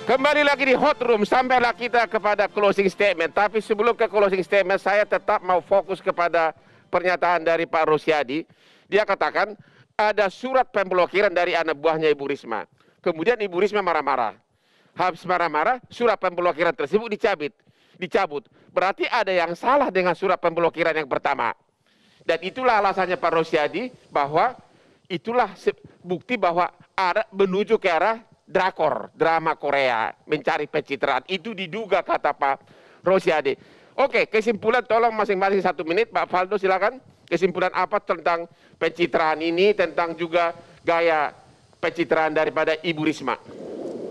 Kembali lagi di Hot Room, sampailah kita kepada closing statement. Tapi sebelum ke closing statement, saya tetap mau fokus kepada pernyataan dari Pak Rosyadi. Dia katakan ada surat pemblokiran dari anak buahnya Ibu Risma. Kemudian Ibu Risma marah-marah. Habis marah-marah, surat pemblokiran tersebut dicabut. Berarti ada yang salah dengan surat pemblokiran yang pertama. Dan itulah alasannya Pak Rosyadi bahwa itulah bukti bahwa ada menuju ke arah drakor, drama Korea, mencari pencitraan. Itu diduga, kata Pak Rosyadi. Oke, kesimpulan tolong masing-masing 1 menit. Pak Faldo silakan. Kesimpulan apa tentang pencitraan ini, tentang juga gaya pencitraan daripada Ibu Risma?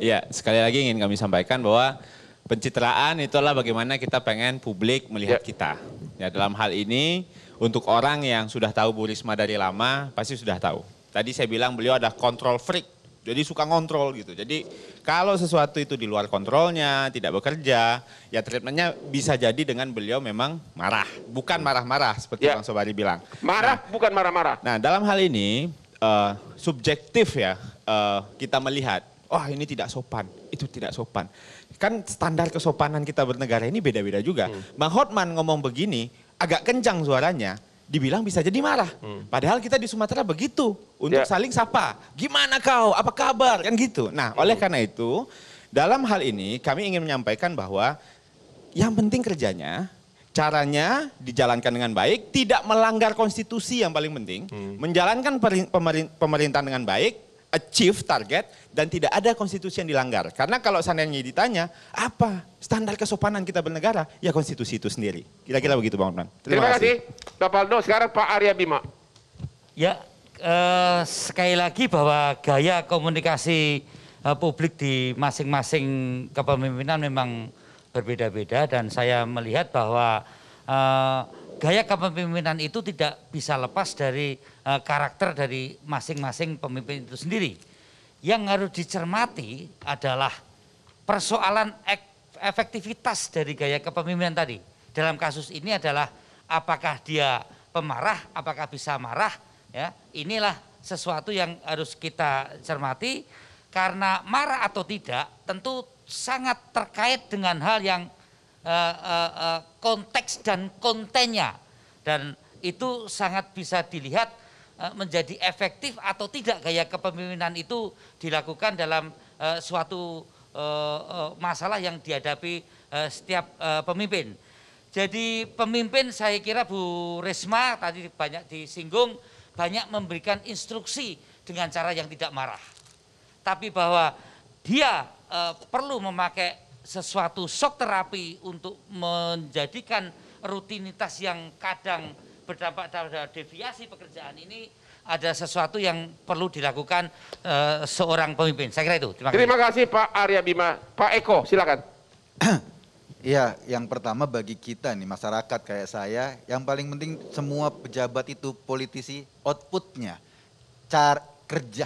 Ya, sekali lagi ingin kami sampaikan bahwa pencitraan itulah bagaimana kita pengen publik melihat kita. Ya, dalam hal ini untuk orang yang sudah tahu Bu Risma dari lama pasti sudah tahu. Tadi saya bilang beliau ada control freak. Jadi suka ngontrol gitu. Jadi kalau sesuatu itu di luar kontrolnya, tidak bekerja, ya treatmentnya bisa jadi dengan beliau memang marah. Bukan marah-marah seperti Bang Sobari bilang. Marah bukan marah-marah. Nah dalam hal ini subjektif ya kita melihat, wah ini tidak sopan, itu tidak sopan. Kan standar kesopanan kita bernegara ini beda-beda juga. Bang Hotman ngomong begini, agak kencang suaranya. Dibilang bisa jadi marah. Padahal kita di Sumatera begitu. Untuk saling sapa. Gimana kau? Apa kabar? Kan gitu. Nah oleh karena itu dalam hal ini kami ingin menyampaikan bahwa yang penting kerjanya, caranya dijalankan dengan baik, tidak melanggar konstitusi yang paling penting. Menjalankan pemerintahan dengan baik, achieve target, dan tidak ada konstitusi yang dilanggar. Karena kalau seandainya ditanya, apa standar kesopanan kita bernegara? Ya konstitusi itu sendiri. Kira-kira begitu Bang Hotman. Terima kasih. Pak Faldo, sekarang Pak Arya Bima. Ya, sekali lagi bahwa gaya komunikasi publik di masing-masing kepemimpinan memang berbeda-beda. Dan saya melihat bahwa gaya kepemimpinan itu tidak bisa lepas dari karakter dari masing-masing pemimpin itu sendiri. Yang harus dicermati adalah persoalan efektivitas dari gaya kepemimpinan tadi. Dalam kasus ini adalah apakah dia pemarah, apakah bisa marah, ya. Inilah sesuatu yang harus kita cermati, karena marah atau tidak tentu sangat terkait dengan hal yang konteks dan kontennya, dan itu sangat bisa dilihat menjadi efektif atau tidak gaya kepemimpinan itu dilakukan dalam suatu masalah yang dihadapi setiap pemimpin. Jadi pemimpin, saya kira Bu Risma tadi banyak disinggung, banyak memberikan instruksi dengan cara yang tidak marah. Tapi bahwa dia perlu memakai sesuatu shock terapi untuk menjadikan rutinitas yang kadang berdampak pada deviasi pekerjaan ini, ada sesuatu yang perlu dilakukan seorang pemimpin. Saya kira itu. Terima kasih Pak Arya Bima. Pak Eko, silakan. Ya, yang pertama bagi kita nih masyarakat kayak saya, yang paling penting semua pejabat itu politisi, outputnya,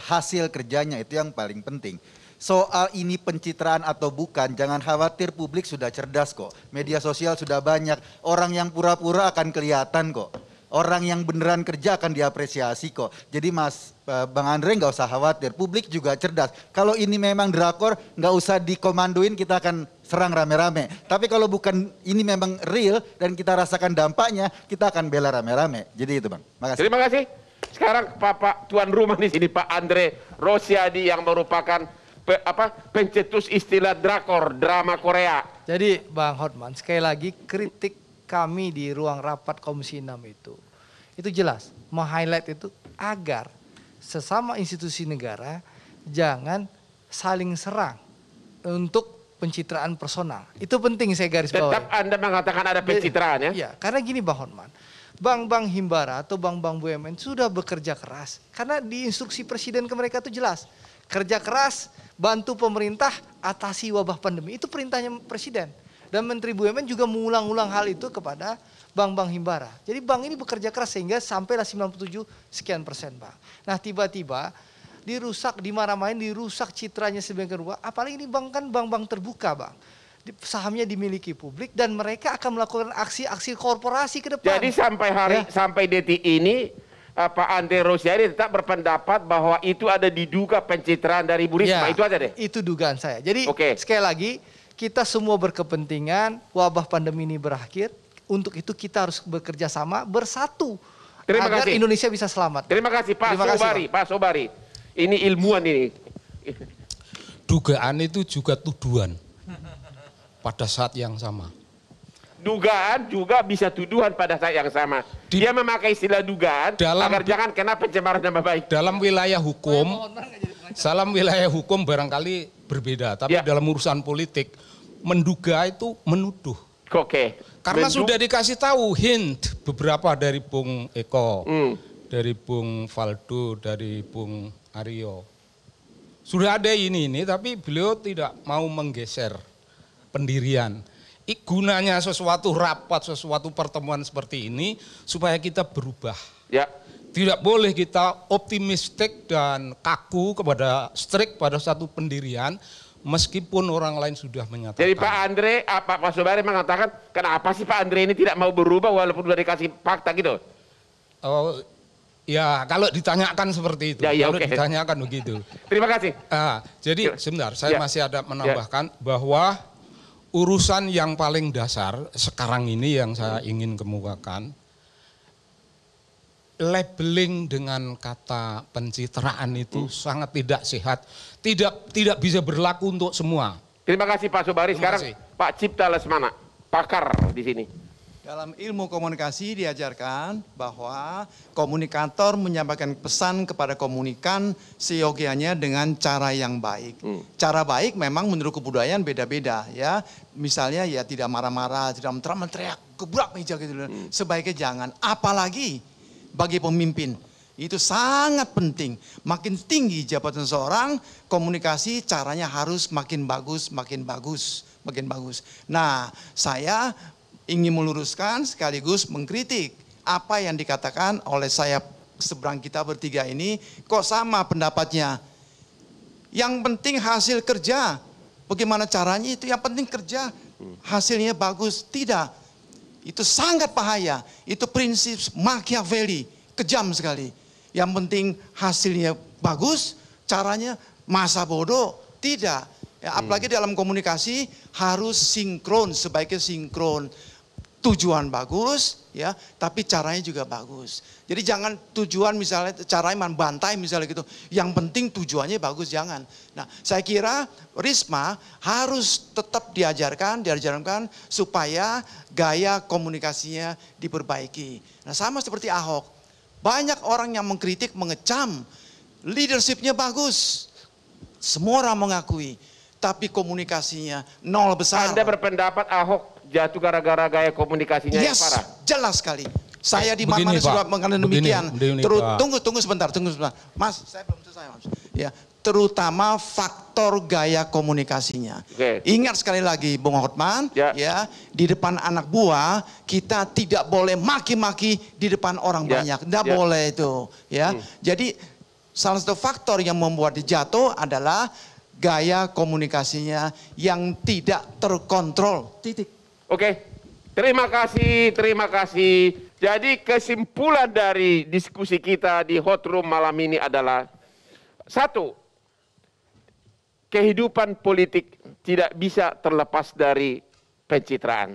hasil kerjanya itu yang paling penting. Soal ini pencitraan atau bukan, jangan khawatir, publik sudah cerdas kok. Media sosial sudah banyak, orang yang pura-pura akan kelihatan kok. Orang yang beneran kerja akan diapresiasi kok. Jadi Bang Andre nggak usah khawatir, publik juga cerdas. Kalau ini memang drakor, nggak usah dikomandoin, kita akan serang rame-rame. Tapi kalau bukan ini memang real dan kita rasakan dampaknya, kita akan bela rame-rame. Jadi itu Bang. Makasih. Terima kasih. Sekarang Pak tuan rumah di sini, Pak Andre Rosyadi, yang merupakan pencetus istilah drakor, drama Korea. Jadi Bang Hotman, sekali lagi kritik kami di ruang rapat Komisi 6 itu jelas meng-highlight itu agar sesama institusi negara jangan saling serang untuk pencitraan personal. Itu penting saya garis bawahi. Tetap Anda mengatakan ada pencitraan ya? Iya, karena gini Bang Hotman, bank-bank Himbara atau bank-bank BUMN sudah bekerja keras karena di instruksi presiden ke mereka itu jelas. Kerja keras, bantu pemerintah atasi wabah pandemi. Itu perintahnya presiden. Dan Menteri BUMN juga mengulang-ulang hal itu kepada bank-bank Himbara. Jadi bank ini bekerja keras sehingga sampailah 97 sekian persen Bang. Nah tiba-tiba dirusak, dimarah-marahin, dirusak citranya sedemikian rupa. Apalagi ini bank kan bank-bank terbuka Bang. Sahamnya dimiliki publik dan mereka akan melakukan aksi-aksi korporasi ke depan. Jadi sampai detik ini Pak Andre Rosiadi tetap berpendapat bahwa itu ada diduga pencitraan dari Bu Risma. Ya, itu aja deh. Itu dugaan saya. Jadi Oke. sekali lagi kita semua berkepentingan wabah pandemi ini berakhir. Untuk itu kita harus bekerja sama bersatu Terima agar kasih. Indonesia bisa selamat. Terima kasih Pak Terima kasih, Sobari. Pak Sobari. Ini ilmuwan ini. Dugaan itu juga tuduhan pada saat yang sama. Dugaan juga bisa tuduhan pada saat yang sama. Dia memakai istilah dugaan agar jangan kena pencemaran nama baik. Dalam wilayah hukum barangkali berbeda, tapi dalam urusan politik menduga itu menuduh. Oke. Karena sudah dikasih tahu hint beberapa dari Bung Eko, dari Bung Faldo, dari Bung Aryo. Sudah ada ini tapi beliau tidak mau menggeser pendirian. Gunanya sesuatu rapat, sesuatu pertemuan seperti ini supaya kita berubah. Ya. Tidak boleh kita optimistik dan kaku strict pada satu pendirian meskipun orang lain sudah menyatakan. Jadi Pak Andre, Pak Sobari mengatakan kenapa sih Pak Andre ini tidak mau berubah walaupun sudah dikasih fakta gitu? Oh, ya kalau ditanyakan seperti itu, Ya, kalau oke. ditanyakan begitu. Terima kasih. Jadi sebentar, saya masih ada menambahkan bahwa urusan yang paling dasar sekarang ini yang saya ingin kemukakan, labeling dengan kata pencitraan itu sangat tidak sehat, tidak bisa berlaku untuk semua. Terima kasih Pak Sobari. Terima Sekarang kasih. Pak Cipta Lesmana, pakar di sini. Dalam ilmu komunikasi diajarkan bahwa komunikator menyampaikan pesan kepada komunikan seyogianya dengan cara yang baik. Cara baik memang menurut kebudayaan beda-beda ya. Misalnya ya tidak marah-marah, tidak menteriak, gebrak meja gitu. Sebaiknya jangan. Apalagi bagi pemimpin. Itu sangat penting. Makin tinggi jabatan seseorang, komunikasi caranya harus makin bagus, makin bagus, makin bagus. Nah, saya ingin meluruskan sekaligus mengkritik apa yang dikatakan oleh saya seberang kita bertiga ini, kok sama pendapatnya. Yang penting hasil kerja. Bagaimana caranya itu, yang penting kerja. Hasilnya bagus, tidak. Itu sangat bahaya. Itu prinsip Machiavelli, kejam sekali. Yang penting hasilnya bagus, caranya masa bodoh, tidak. Ya, apalagi dalam komunikasi harus sinkron, sebaiknya sinkron. Tujuan bagus, ya, tapi caranya juga bagus. Jadi jangan tujuan misalnya caranya membantai misalnya gitu. Yang penting tujuannya bagus, jangan. Nah, saya kira Risma harus tetap diajarkan supaya gaya komunikasinya diperbaiki. Nah, sama seperti Ahok. Banyak orang yang mengkritik, mengecam. Leadershipnya bagus. Semua orang mengakui. Tapi komunikasinya nol besar. Anda berpendapat Ahok jatuh gara-gara gaya komunikasinya yang parah? Jelas sekali. Saya di mana Begini, sudah Pak. mengatakan demikian. Begini, Pak. Tunggu sebentar. Mas, saya belum selesai, Mas. Ya, terutama faktor gaya komunikasinya. Oke. Ingat sekali lagi, Bung Hotman, ya, di depan anak buah kita tidak boleh maki-maki di depan orang banyak. Tidak boleh itu, ya. Jadi salah satu faktor yang membuat dia jatuh adalah gaya komunikasinya yang tidak terkontrol. Titik. Oke, terima kasih. Jadi kesimpulan dari diskusi kita di Hot Room malam ini adalah, satu, kehidupan politik tidak bisa terlepas dari pencitraan.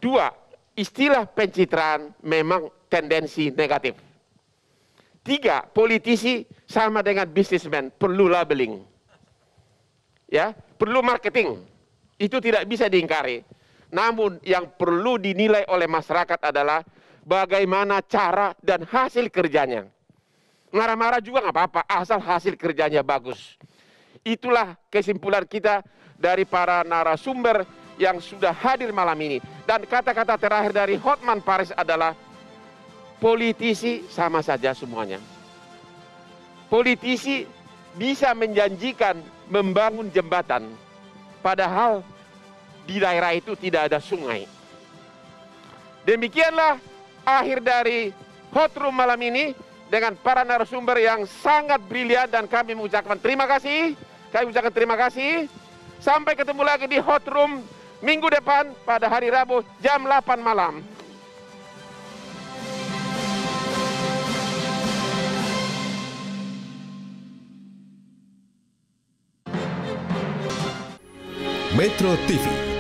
Dua, istilah pencitraan memang tendensi negatif. Tiga, politisi sama dengan businessman, perlu labeling. Ya, perlu marketing. Itu tidak bisa diingkari. Namun yang perlu dinilai oleh masyarakat adalah bagaimana cara dan hasil kerjanya. Marah-marah juga nggak apa-apa, asal hasil kerjanya bagus. Itulah kesimpulan kita dari para narasumber yang sudah hadir malam ini. Dan kata-kata terakhir dari Hotman Paris adalah, politisi sama saja semuanya. Politisi bisa menjanjikan membangun jembatan, padahal di daerah itu tidak ada sungai. Demikianlah akhir dari Hot Room malam ini dengan para narasumber yang sangat brilian, dan kami mengucapkan terima kasih. Sampai ketemu lagi di Hot Room minggu depan pada hari Rabu jam 8 malam. Metro TV.